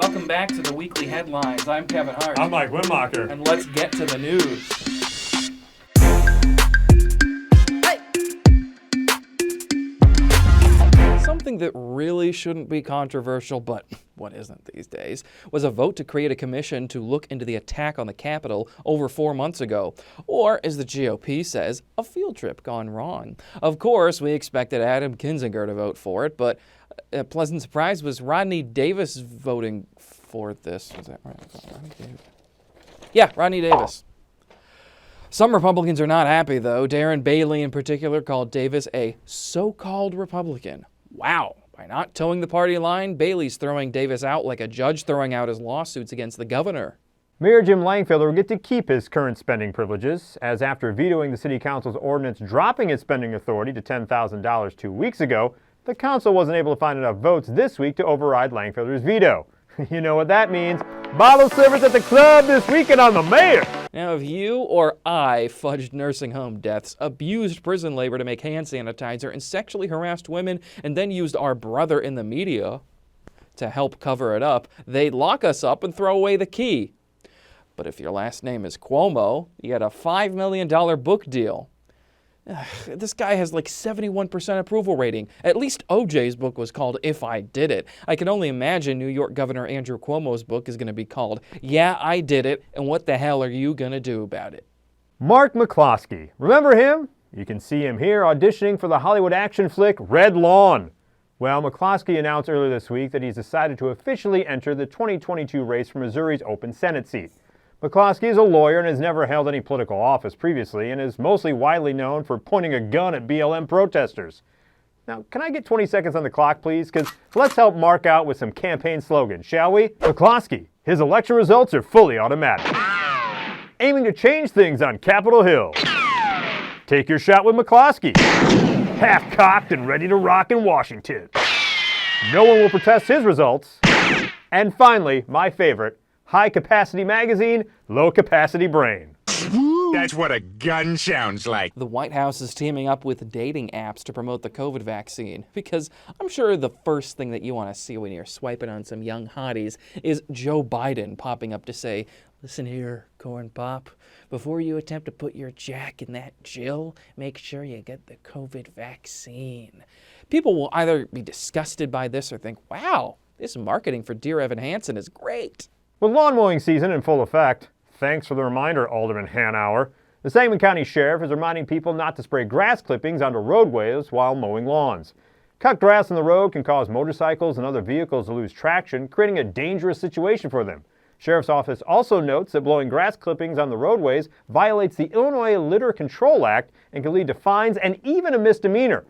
Welcome back to the weekly headlines. I'm Kevin Hart. I'm Mike Wimmacher. And let's get to the news. Something that really shouldn't be controversial, but what isn't these days, was a vote to create a commission to look into the attack on the Capitol over 4 months ago. Or, as the GOP says, a field trip gone wrong. Of course, we expected Adam Kinzinger to vote for it, but a pleasant surprise was Rodney Davis voting for this. Was that right? Rodney Davis. Yeah, Rodney Davis. Some Republicans are not happy, though. Darren Bailey, in particular, called Davis a so-called Republican. Wow. By not towing the party line, Bailey's throwing Davis out like a judge throwing out his lawsuits against the governor. Mayor Jim Langfelder will get to keep his current spending privileges, as after vetoing the city council's ordinance dropping its spending authority to $10,000 2 weeks ago, the council wasn't able to find enough votes this week to override Langfelder's veto. You know what that means. Bottle service at the club this weekend on the mayor. Now, if you or I fudged nursing home deaths, abused prison labor to make hand sanitizer, and sexually harassed women, and then used our brother in the media to help cover it up, they'd lock us up and throw away the key. But if your last name is Cuomo, you get a $5 million book deal. This guy has like 71% approval rating. At least OJ's book was called If I Did It. I can only imagine New York Governor Andrew Cuomo's book is going to be called Yeah, I Did It, and What the Hell Are You Going to Do About It? Mark McCloskey. Remember him? You can see him here auditioning for the Hollywood action flick Red Lawn. Well, McCloskey announced earlier this week that he's decided to officially enter the 2022 race for Missouri's open Senate seat. McCloskey is a lawyer and has never held any political office previously and is mostly widely known for pointing a gun at BLM protesters. Now, can I get 20 seconds on the clock, please? Because let's help Mark out with some campaign slogans, shall we? McCloskey, his election results are fully automatic. Aiming to change things on Capitol Hill. Take your shot with McCloskey. Half-cocked and ready to rock in Washington. No one will protest his results. And finally, my favorite, high-capacity magazine, low-capacity brain. That's what a gun sounds like. The White House is teaming up with dating apps to promote the COVID vaccine, because I'm sure the first thing that you want to see when you're swiping on some young hotties is Joe Biden popping up to say, "Listen here, Corn Pop, before you attempt to put your jack in that Jill, make sure you get the COVID vaccine." People will either be disgusted by this or think, wow, this marketing for Dear Evan Hansen is great. With lawn mowing season in full effect, thanks for the reminder, Alderman Hanauer, the Sangamon County Sheriff is reminding people not to spray grass clippings onto roadways while mowing lawns. Cut grass on the road can cause motorcycles and other vehicles to lose traction, creating a dangerous situation for them. Sheriff's Office also notes that blowing grass clippings on the roadways violates the Illinois Litter Control Act and can lead to fines and even a misdemeanor.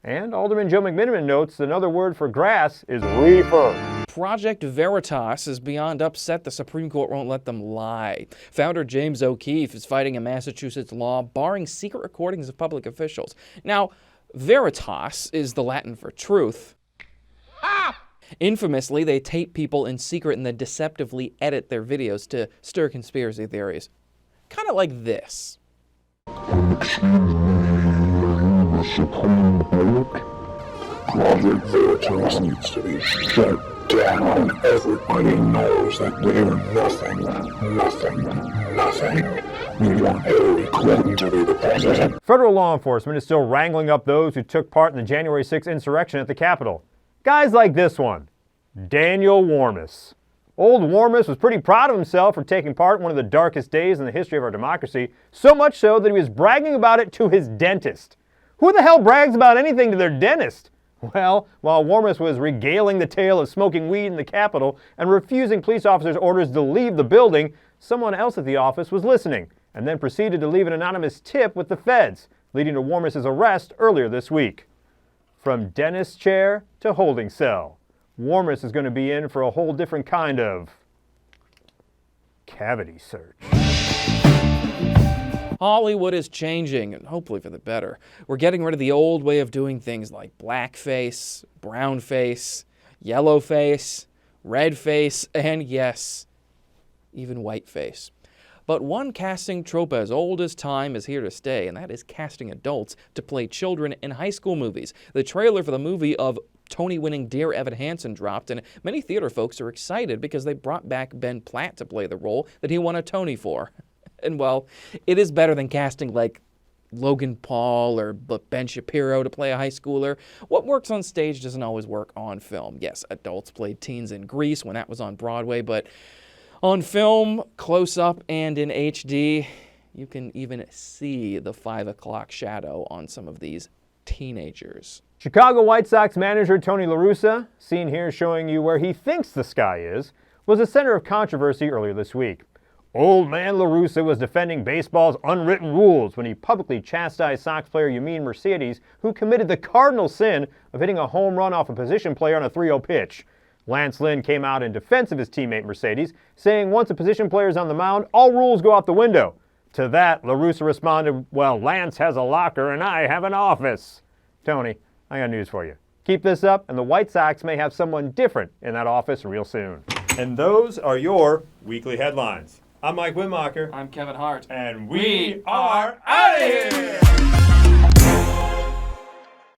And Alderman Joe McMiniman notes another word for grass is reefer. Project Veritas is beyond upset the Supreme Court won't let them lie. Founder James O'Keefe is fighting a Massachusetts law barring secret recordings of public officials. Now, Veritas is the Latin for truth. Infamously, they tape people in secret and then deceptively edit their videos to stir conspiracy theories. Kind of like this. Project Veritas needs to be shut down. Everybody knows that we're nothing. We want Hillary Clinton to be the president. Federal law enforcement is still wrangling up those who took part in the January 6th insurrection at the Capitol. Guys like this one, Daniel Warmus. Old Warmus was pretty proud of himself for taking part in one of the darkest days in the history of our democracy, so much so that he was bragging about it to his dentist. Who the hell brags about anything to their dentist? Well, while Warmus was regaling the tale of smoking weed in the Capitol and refusing police officers' orders to leave the building, someone else at the office was listening and then proceeded to leave an anonymous tip with the feds, leading to Warmus' arrest earlier this week. From dentist chair to holding cell, Warmus is going to be in for a whole different kind of cavity search. Hollywood is changing, and hopefully for the better. We're getting rid of the old way of doing things like blackface, brownface, yellowface, redface, and yes, even whiteface. But one casting trope as old as time is here to stay, and that is casting adults to play children in high school movies. The trailer for the movie of Tony-winning Dear Evan Hansen dropped, and many theater folks are excited because they brought back Ben Platt to play the role that he won a Tony for. And well, it is better than casting like Logan Paul or Ben Shapiro to play a high schooler. What works on stage doesn't always work on film. Yes, adults played teens in Grease when that was on Broadway, but on film, close up and in HD, you can even see the 5 o'clock shadow on some of these teenagers. Chicago White Sox manager Tony LaRussa, seen here showing you where he thinks the sky is, was the center of controversy earlier this week. Old man LaRussa was defending baseball's unwritten rules when he publicly chastised Sox player Yameen Mercedes, who committed the cardinal sin of hitting a home run off a position player on a 3-0 pitch. Lance Lynn came out in defense of his teammate Mercedes, saying once a position player is on the mound, all rules go out the window. To that, LaRussa responded, "Well, Lance has a locker and I have an office." Tony, I got news for you. Keep this up, and the White Sox may have someone different in that office real soon. And those are your weekly headlines. I'm Mike Wittmacher. I'm Kevin Hart. And we are out of here!